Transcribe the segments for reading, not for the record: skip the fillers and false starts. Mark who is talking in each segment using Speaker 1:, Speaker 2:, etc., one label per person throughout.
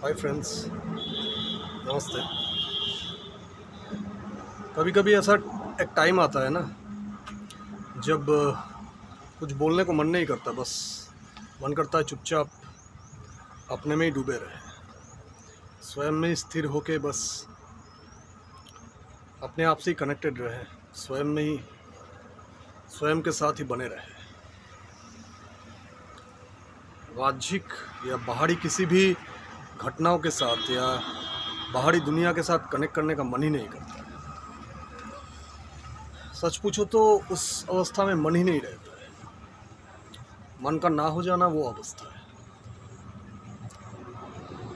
Speaker 1: Hi friends, नमस्ते। कभी कभी ऐसा एक टाइम आता है ना, जब कुछ बोलने को मन नहीं करता, बस मन करता है चुपचाप अपने में ही डूबे रहे, स्वयं में ही स्थिर होके बस अपने आप से ही कनेक्टेड रहे, स्वयं में ही स्वयं के साथ ही बने रहे। वाहजिक या बाहरी किसी भी घटनाओं के साथ या बाहरी दुनिया के साथ कनेक्ट करने का मन ही नहीं करता है। सच पूछो तो उस अवस्था में मन ही नहीं रहता है। मन का ना हो जाना वो अवस्था है,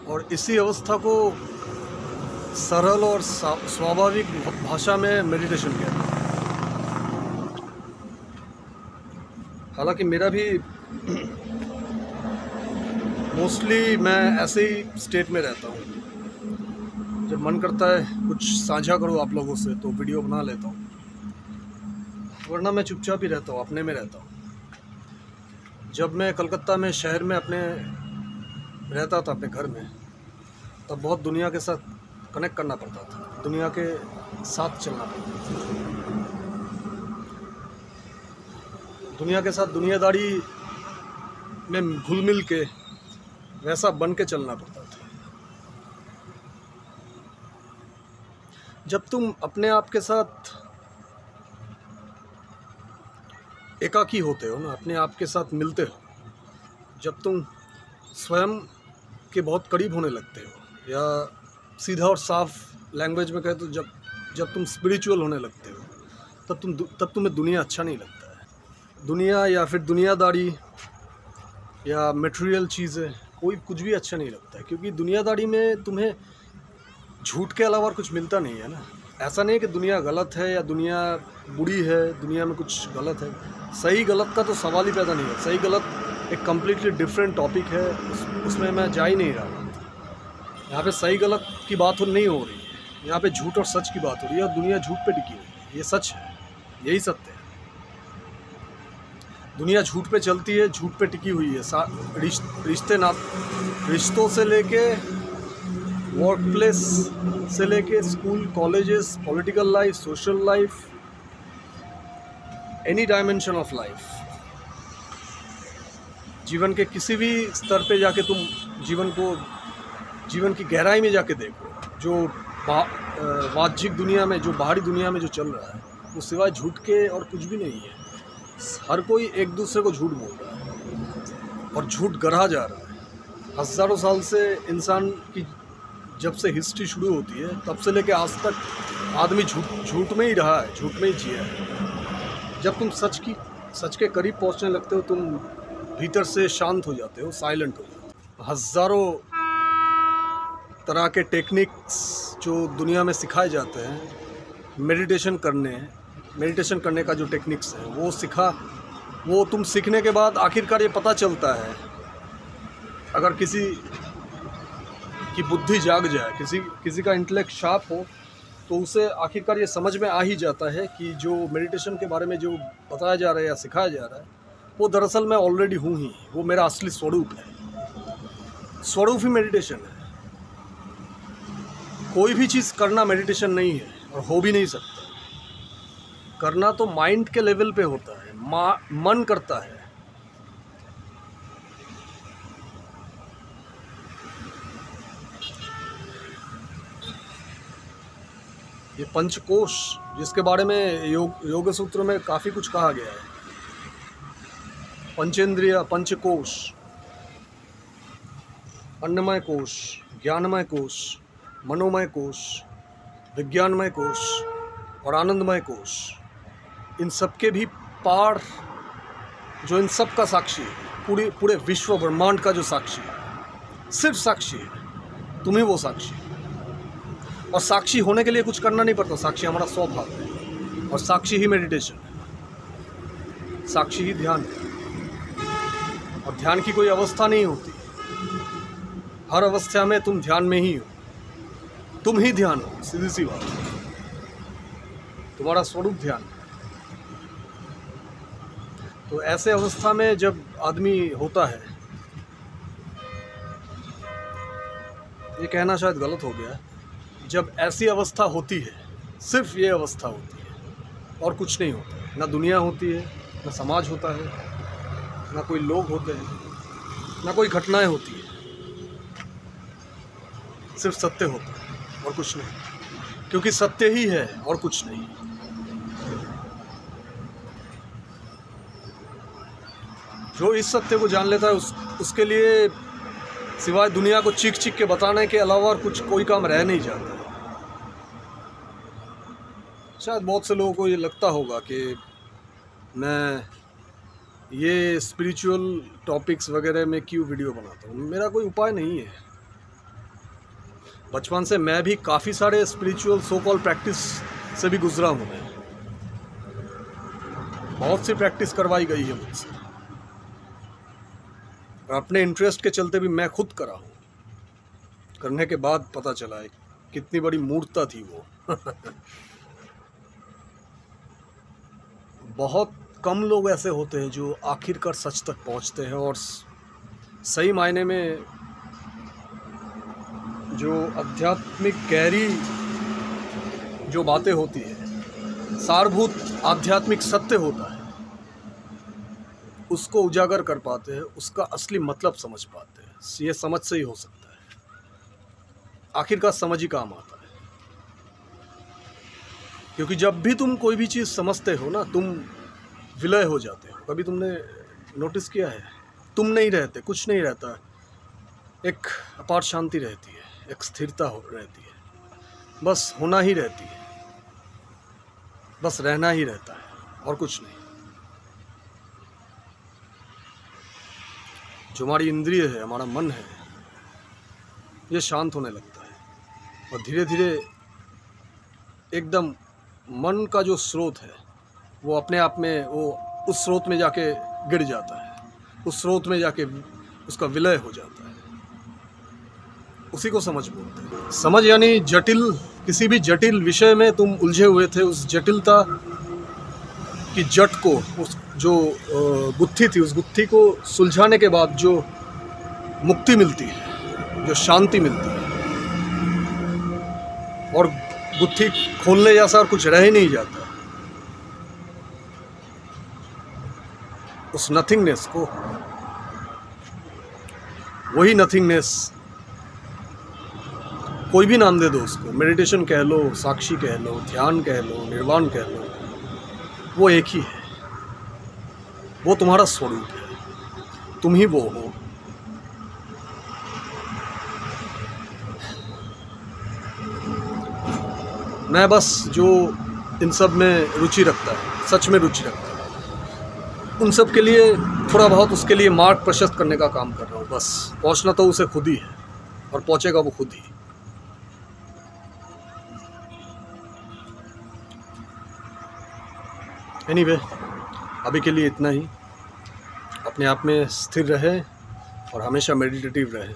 Speaker 1: और इसी अवस्था को सरल और स्वाभाविक भाषा में मेडिटेशन कहते हैं। हालांकि मेरा भी मोस्टली मैं ऐसे ही स्टेट में रहता हूँ। जब मन करता है कुछ साझा करूँ आप लोगों से तो वीडियो बना लेता हूँ, वरना मैं चुपचाप ही रहता हूँ, अपने में रहता हूँ। जब मैं कलकत्ता में शहर में अपने रहता था, अपने घर में, तब बहुत दुनिया के साथ कनेक्ट करना पड़ता था, दुनिया के साथ चलना पड़ता था, दुनिया के साथ दुनियादारी में घुल मिल के वैसा बन के चलना पड़ता था। जब तुम अपने आप के साथ एकाकी होते हो ना, अपने आप के साथ मिलते हो, जब तुम स्वयं के बहुत करीब होने लगते हो, या सीधा और साफ लैंग्वेज में कहे तो जब तुम स्पिरिचुअल होने लगते हो, तब तुम्हें दुनिया अच्छा नहीं लगता है। दुनिया या फिर दुनियादारी या मटेरियल चीज़ें, कोई कुछ भी अच्छा नहीं लगता है, क्योंकि दुनियादारी में तुम्हें झूठ के अलावा कुछ मिलता नहीं है ना। ऐसा नहीं है कि दुनिया गलत है या दुनिया बुरी है, दुनिया में कुछ गलत है। सही गलत का तो सवाल ही पैदा नहीं है। सही गलत एक कम्प्लीटली डिफरेंट टॉपिक है, उसमें मैं जा ही नहीं रहा। यहाँ पे सही गलत की बात नहीं हो रही है, यहाँ पे झूठ और सच की बात हो रही है, और दुनिया झूठ पे टिकी हुई है। ये सच है, यही सत्य है। दुनिया झूठ पे चलती है, झूठ पे टिकी हुई है। रिश्तों से लेके वर्क प्लेस से लेके school, colleges, political life, social life, any dimension of life. जीवन के किसी भी स्तर पे जाके तुम जीवन की गहराई में जाके देखो, जो वाहजिक दुनिया में, जो बाहरी दुनिया में जो चल रहा है, वो सिवाय झूठ के और कुछ भी नहीं है। हर कोई एक दूसरे को झूठ बोल रहा है और झूठ गढ़ा जा रहा है। हज़ारों साल से इंसान की जब से हिस्ट्री शुरू होती है, तब से लेके आज तक आदमी झूठ में ही रहा है, झूठ में ही जिया है। जब तुम सच के करीब पहुंचने लगते हो, तुम भीतर से शांत हो जाते हो, साइलेंट हो जाते हो। हज़ारों तरह के टेक्निक्स जो दुनिया में सिखाए जाते हैं, मेडिटेशन करने का जो टेक्निक्स है, वो तुम सीखने के बाद आखिरकार ये पता चलता है, अगर किसी की बुद्धि जाग जाए, किसी का इंटेलेक्ट शार्प हो, तो उसे आखिरकार ये समझ में आ ही जाता है कि जो मेडिटेशन के बारे में जो बताया जा रहा है या सिखाया जा रहा है, वो दरअसल मैं ऑलरेडी हूँ ही। वो मेरा असली स्वरूप है। स्वरूप ही मेडिटेशन है। कोई भी चीज़ करना मेडिटेशन नहीं है, और हो भी नहीं सकता। करना तो माइंड के लेवल पे होता है, मन करता है। ये पंचकोश, जिसके बारे में योग सूत्र में काफ़ी कुछ कहा गया है। पंचेंद्रिय, पंचकोश, अन्नमय कोश, ज्ञानमय कोश, मनोमय कोश, विज्ञानमय कोश और आनंदमय कोश, इन सब के भी पार, जो इन सब का साक्षी है, पूरे विश्व ब्रह्मांड का जो साक्षी है, सिर्फ साक्षी है, तुम ही वो साक्षी। और साक्षी होने के लिए कुछ करना नहीं पड़ता, साक्षी हमारा स्वभाव है, और साक्षी ही मेडिटेशन है, साक्षी ही ध्यान है। और ध्यान की कोई अवस्था नहीं होती, हर अवस्था में तुम ध्यान में ही हो, तुम ही ध्यान हो, सीधी सी बात, तुम्हारा स्वरूप ध्यान है। तो ऐसे अवस्था में जब आदमी होता है, ये कहना शायद गलत हो गया, जब ऐसी अवस्था होती है, सिर्फ ये अवस्था होती है और कुछ नहीं होता है। ना दुनिया होती है, ना समाज होता है, ना कोई लोग होते हैं, ना कोई घटनाएं होती है, सिर्फ सत्य होता है और कुछ नहीं, क्योंकि सत्य ही है और कुछ नहीं। जो इस सत्य को जान लेता है उसके लिए सिवाय दुनिया को चीख चीख के बताने के अलावा कुछ कोई काम रह नहीं जाता। शायद बहुत से लोगों को ये लगता होगा कि मैं ये स्पिरिचुअल टॉपिक्स वगैरह में क्यों वीडियो बनाता हूँ। मेरा कोई उपाय नहीं है। बचपन से मैं भी काफ़ी सारे स्पिरिचुअल सो कॉल प्रैक्टिस से भी गुजरा हूँ। मैं बहुत सी प्रैक्टिस करवाई गई है मुझसे, और अपने इंटरेस्ट के चलते भी मैं खुद करा हूँ। करने के बाद पता चला है कितनी बड़ी मूर्खता थी वो। बहुत कम लोग ऐसे होते हैं जो आखिरकार सच तक पहुँचते हैं, और सही मायने में जो आध्यात्मिक गहरी जो बातें होती है, सारभूत आध्यात्मिक सत्य होता है, उसको उजागर कर पाते हैं, उसका असली मतलब समझ पाते हैं। ये समझ से ही हो सकता है, आखिरकार समझ ही काम आता है। क्योंकि जब भी तुम कोई भी चीज़ समझते हो ना, तुम विलय हो जाते हो। कभी तुमने नोटिस किया है, तुम नहीं रहते, कुछ नहीं रहता, एक अपार शांति रहती है, एक स्थिरता रहती है, बस होना ही रहती है, बस रहना ही रहता है और कुछ नहीं। जो हमारी इंद्रिय है, हमारा मन है, ये शांत होने लगता है, और धीरे धीरे एकदम मन का जो स्रोत है वो अपने आप में वो उस स्रोत में जाके गिर जाता है, उस स्रोत में जाके उसका विलय हो जाता है। उसी को समझ बोलते हैं। समझ यानी जटिल, किसी भी जटिल विषय में तुम उलझे हुए थे, उस जटिलता की जट को, उस जो गुत्थी थी, उस गुत्थी को सुलझाने के बाद जो मुक्ति मिलती है, जो शांति मिलती है, और गुत्थी खोलने जैसा और कुछ रह ही नहीं जाता। उस नथिंगनेस को, वही नथिंगनेस, कोई भी नाम दे दो उसको, मेडिटेशन कह लो, साक्षी कह लो, ध्यान कह लो, निर्वाण कह लो, वो एक ही है। वो तुम्हारा स्वरूप है, तुम ही वो हो। मैं बस जो इन सब में रुचि रखता है, सच में रुचि रखता है, उन सब के लिए थोड़ा बहुत उसके लिए मार्ग प्रशस्त करने का काम कर रहा हूँ। बस पहुँचना तो उसे खुद ही है, और पहुँचेगा वो खुद ही। एनीवे, अभी के लिए इतना ही। अपने आप में स्थिर रहे और हमेशा मेडिटेटिव रहे।